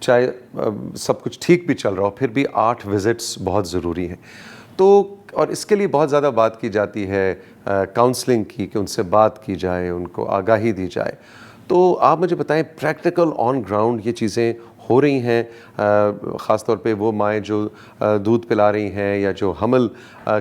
چاہے سب کچھ ٹھیک بھی چل رہا ہو پھر بھی 8 وزٹس بہت ضروری ہیں. تو اور اس کے لیے بہت زیادہ بات کی جاتی ہے کاؤنسلنگ کی, کہ ان سے بات کی جائے, ان کو آگاہی دی جائے. تو آپ مجھے بتائیں پریکٹیکل آن گراؤنڈ یہ چیزیں ہو رہی ہیں, خاص طور پہ وہ مائیں جو دودھ پلا رہی ہیں یا جو حمل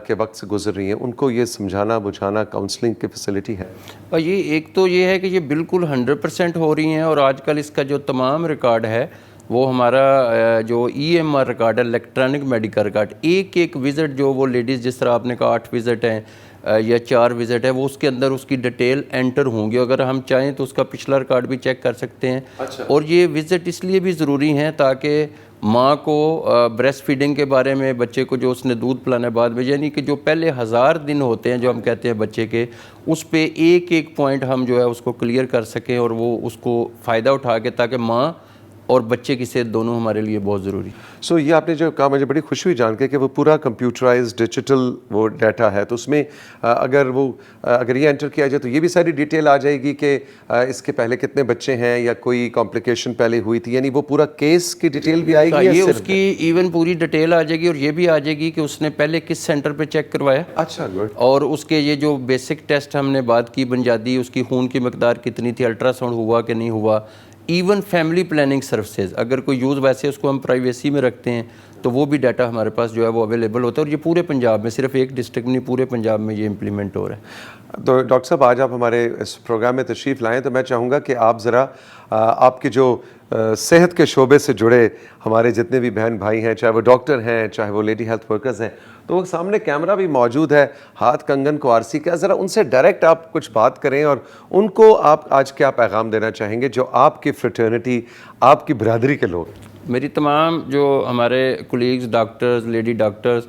کے وقت سے گزر رہی ہیں, ان کو یہ سمجھانا بجھانا کاؤنسلنگ کی فیسلٹی ہے؟ یہ ایک تو یہ ہے کہ یہ بالکل 100% ہو رہی ہیں, اور آج کل اس کا جو تمام ریکارڈ ہے وہ ہمارا جو EMR ریکارڈ ہے, الیکٹرانک میڈیکل ریکارڈ, ایک وزٹ جو وہ لیڈیز جس طرح آپ نے کہا 8 وزٹ ہیں یا 4 وزٹ ہے, وہ اس کے اندر اس کی ڈیٹیل انٹر ہوں گی. اگر ہم چاہیں تو اس کا پچھلا ریکارڈ بھی چیک کر سکتے ہیں. اور یہ وزٹ اس لیے بھی ضروری ہیں تاکہ ماں کو بریسٹ فیڈنگ کے بارے میں, بچے کو جو اس نے دودھ پلانے بعد میں, یعنی کہ جو پہلے 1000 دن ہوتے ہیں جو ہم کہتے ہیں بچے کے, اس پہ ایک پوائنٹ ہم جو ہے اس کو کلیئر کر سکیں اور وہ اس کو فائدہ اٹھا کے, تاکہ ماں اور بچے کی صحت دونوں ہمارے لیے بہت ضروری. سو یہ آپ نے جو کہا مجھے بڑی خوشی ہوئی جان کے کہ وہ پورا کمپیوٹرائز ڈیجیٹل وہ ڈیٹا ہے, تو اس میں اگر یہ انٹر کیا جائے تو یہ بھی ساری ڈیٹیل آ جائے گی کہ اس کے پہلے کتنے بچے ہیں یا کوئی کمپلیکیشن پہلے ہوئی تھی, یعنی وہ پورا کیس کی ڈیٹیل بھی آئے گی. یہ اس کی ایون پوری ڈیٹیل آ جائے گی, اور یہ بھی آ جائے گی کہ اس نے پہلے کس سینٹر پہ چیک کروایا. اچھا گڈ. اور اس کے یہ جو بیسک ٹیسٹ ہم نے بات کی بنیادی, اس کی خون کی مقدار کتنی تھی, الٹرا ساؤنڈ ہوا کہ نہیں ہوا, ایون فیملی پلاننگ سروسز اگر کوئی یوز, ویسے اس کو ہم پرائیویسی میں رکھتے ہیں تو وہ بھی ڈیٹا ہمارے پاس جو ہے وہ اویلیبل ہوتا ہے. اور یہ پورے پنجاب میں, صرف ایک ڈسٹرکٹ نہیں, پورے پنجاب میں یہ امپلیمنٹ ہو رہا ہے. تو ڈاکٹر صاحب آج آپ ہمارے اس پروگرام میں تشریف لائیں تو میں چاہوں گا کہ آپ ذرا آپ کے جو صحت کے شعبے سے جڑے ہمارے جتنے بھی بہن بھائی ہیں, چاہے وہ ڈاکٹر ہیں چاہے وہ لیڈی ہیلتھ ورکرز ہیں, تو وہ سامنے کیمرہ بھی موجود ہے, ہاتھ کنگن کو آرسی کا, ذرا ان سے ڈائریکٹ آپ کچھ بات کریں اور ان کو آپ آج کیا پیغام دینا چاہیں گے جو آپ کی فریٹرنٹی, آپ کی برادری کے لوگ. میری تمام جو ہمارے کولیگز ڈاکٹرز, لیڈی ڈاکٹرز,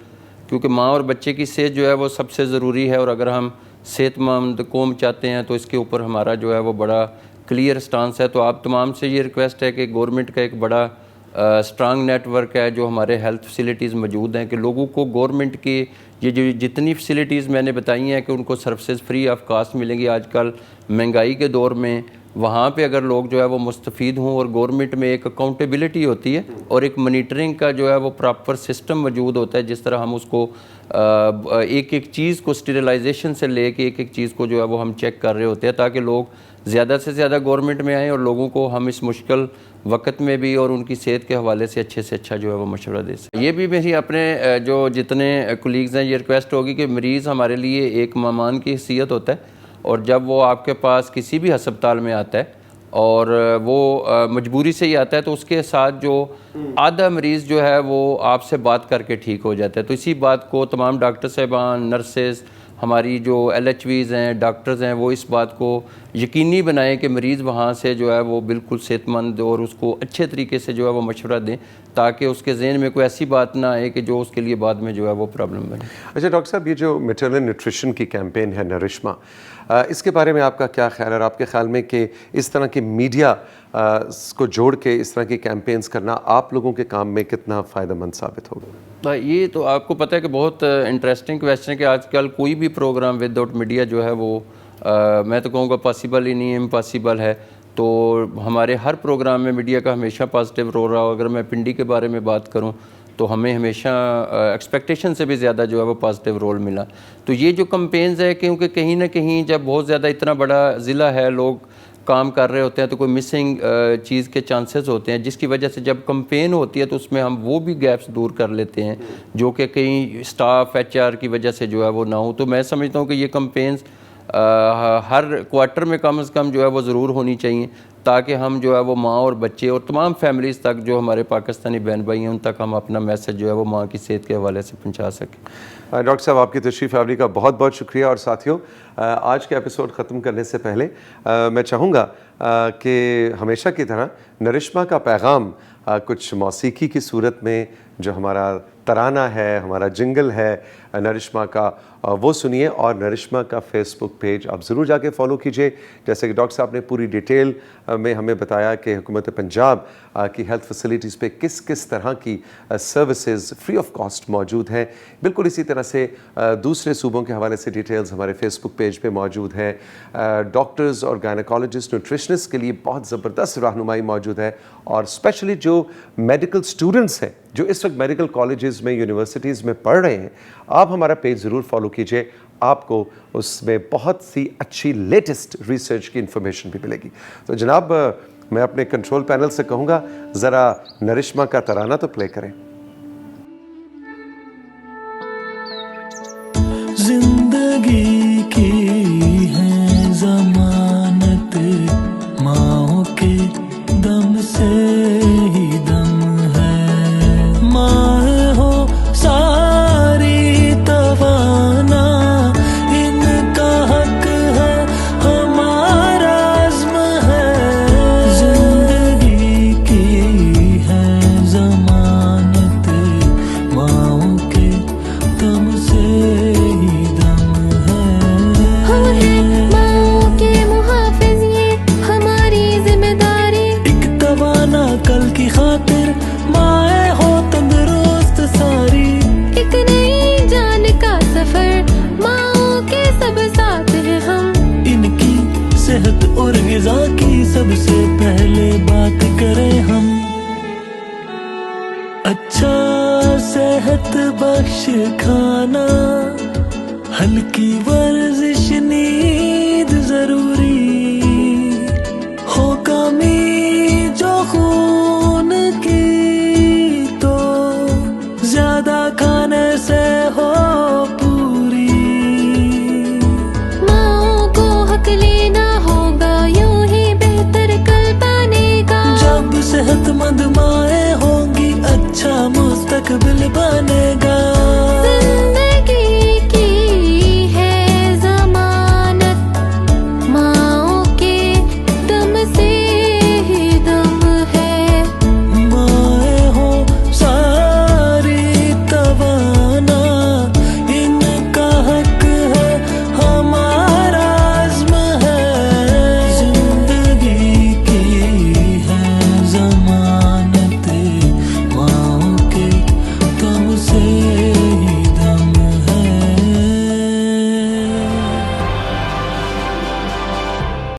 کیونکہ ماں اور بچے کی صحت جو ہے وہ سب سے ضروری ہے, اور اگر ہم صحت مند قوم چاہتے ہیں تو اس کے اوپر ہمارا جو ہے وہ بڑا کلیئر سٹانس ہے. تو آپ تمام سے یہ ریکویسٹ ہے کہ گورنمنٹ کا ایک بڑا اسٹرانگ نیٹ ورک ہے جو ہمارے ہیلتھ فیسلٹیز موجود ہیں, کہ لوگوں کو گورنمنٹ کی یہ جو جتنی فیسلٹیز میں نے بتائی ہیں کہ ان کو سروسز فری آف کاسٹ ملیں گی. آج کل مہنگائی کے دور میں وہاں پہ اگر لوگ جو ہے وہ مستفید ہوں, اور گورنمنٹ میں ایک اکاؤنٹیبلٹی ہوتی ہے اور ایک منیٹرنگ کا جو ہے وہ پراپر سسٹم موجود ہوتا ہے, جس طرح ہم اس کو ایک چیز کو اسٹیریلائزیشن سے لے کے ایک چیز کو جو ہے وہ ہم چیک کر رہے ہوتے ہیں, تاکہ لوگ زیادہ سے زیادہ گورنمنٹ میں آئیں اور لوگوں کو ہم اس مشکل وقت میں بھی اور ان کی صحت کے حوالے سے اچھا جو ہے وہ مشورہ دے سکیں. یہ بھی میری اپنے جو جتنے کولیگز ہیں یہ ریکویسٹ ہوگی کہ مریض ہمارے لیے ایک مہمان کی حیثیت ہوتا ہے, اور جب وہ آپ کے پاس کسی بھی ہسپتال میں آتا ہے اور وہ مجبوری سے ہی آتا ہے, تو اس کے ساتھ جو آدھا مریض جو ہے وہ آپ سے بات کر کے ٹھیک ہو جاتا ہے. تو اسی بات کو تمام ڈاکٹر صاحبان, نرسز, ہماری جو LHVs ہیں, ڈاکٹرز ہیں, وہ اس بات کو یقینی بنائیں کہ مریض وہاں سے جو ہے وہ بالکل صحت مند اور اس کو اچھے طریقے سے جو ہے وہ مشورہ دیں, تاکہ اس کے ذہن میں کوئی ایسی بات نہ آئے کہ جو اس کے لیے بعد میں جو ہے وہ پرابلم بنے. اچھا ڈاکٹر صاحب, یہ جو میٹرنل نیوٹریشن کی کیمپین ہے نرشما, اس کے بارے میں آپ کا کیا خیال ہے, اور آپ کے خیال میں کہ اس طرح کی میڈیا کو جوڑ کے اس طرح کی کیمپینز کرنا آپ لوگوں کے کام میں کتنا فائدہ مند ثابت ہوگا؟ یہ تو آپ کو پتہ ہے کہ بہت انٹرسٹنگ کویسچن ہے کہ آج کل کوئی بھی پروگرام ود آؤٹ میڈیا جو ہے وہ میں تو کہوں گا پاسبل ہی نہیں ہے, امپاسبل ہے. تو ہمارے ہر پروگرام میں میڈیا کا ہمیشہ پازیٹیو رول رہا. اگر میں پنڈی کے بارے میں بات کروں تو ہمیں ہمیشہ ایکسپیکٹیشن سے بھی زیادہ جو ہے وہ پازیٹیو رول ملا. تو یہ جو کمپینز ہے, کیونکہ کہیں نہ کہیں جب بہت زیادہ اتنا بڑا ضلع ہے, لوگ کام کر رہے ہوتے ہیں, تو کوئی مسنگ چیز کے چانسز ہوتے ہیں, جس کی وجہ سے جب کمپین ہوتی ہے تو اس میں ہم وہ بھی گیپس دور کر لیتے ہیں جو کہ کہیں اسٹاف HR کی وجہ سے جو ہے وہ نہ ہو. تو میں سمجھتا ہوں کہ یہ کمپینز ہر کوارٹر میں کم از کم جو ہے وہ ضرور ہونی چاہیے, تاکہ ہم جو ہے وہ ماں اور بچے اور تمام فیملیز تک جو ہمارے پاکستانی بہن بھائی ہیں ان تک ہم اپنا میسج جو ہے وہ ماں کی صحت کے حوالے سے پہنچا سکیں. ڈاکٹر صاحب آپ کی تشریف آوری کا بہت بہت شکریہ. اور ساتھیوں, آج کے ایپیسوڈ ختم کرنے سے پہلے میں چاہوں گا کہ ہمیشہ کی طرح نرشما کا پیغام کچھ موسیقی کی صورت میں جو ہمارا ترانہ ہے, ہمارا جنگل ہے نرشما کا, وہ سنیے. اور نرشما کا فیس بک پیج آپ ضرور جا کے فالو کیجئے. جیسے کہ ڈاکٹر صاحب نے پوری ڈیٹیل میں ہمیں بتایا کہ حکومت پنجاب کی ہیلتھ فیسلٹیز پہ کس کس طرح کی سروسز فری آف کاسٹ موجود ہیں. بالکل اسی طرح سے دوسرے صوبوں کے حوالے سے ڈیٹیلز ہمارے فیس بک پیج پہ موجود ہیں. ڈاکٹرز اور گائنیکالوجسٹ نیوٹریشنسٹ کے لیے بہت زبردست رہنمائی موجود ہے, اور اسپیشلی جو میڈیکل اسٹوڈنٹس ہیں جو اس وقت میڈیکل کالجز میں یونیورسٹیز میں پڑھ رہے ہیں, آپ ہمارا پیج ضرور فالو کیجئے. آپ کو اس میں بہت سی اچھی لیٹسٹ ریسرچ کی انفارمیشن بھی ملے گی. تو جناب میں اپنے کنٹرول پینل سے کہوں گا ذرا نرشما کا ترانہ تو پلے کریں. زندگی کی ہے ضمانت ماں کے دم سے ہی دم ہے, ماں ہو ساری توانا ان کا حق ہے ہمارا عزم ہے. زندگی کی ہے ضمانت ماں کے دم سے ہی دم ہے. ماؤں کے محافظ یہ ہماری ذمہ داری, ایک توانا کل کی خاطر مائیں ہو تندرست ساری. ایک نئی جان کا سفر ماؤں کے سب ساتھ ہیں ہم. ان کی صحت اور غذا کی سب سے پہلے بات کریں ہم. اچھا صحت بخش کھانا, ہلکی ورزش نیند ضروری ہو, کمی جو خون کی تو زیادہ کھانے سے ہو پوری. ماؤں کو حق لینا ہوگا یوں ہی بہتر کل پانے کا. جب صحت مند مائیں ہوں گی اچھا مستقبل بنے گا.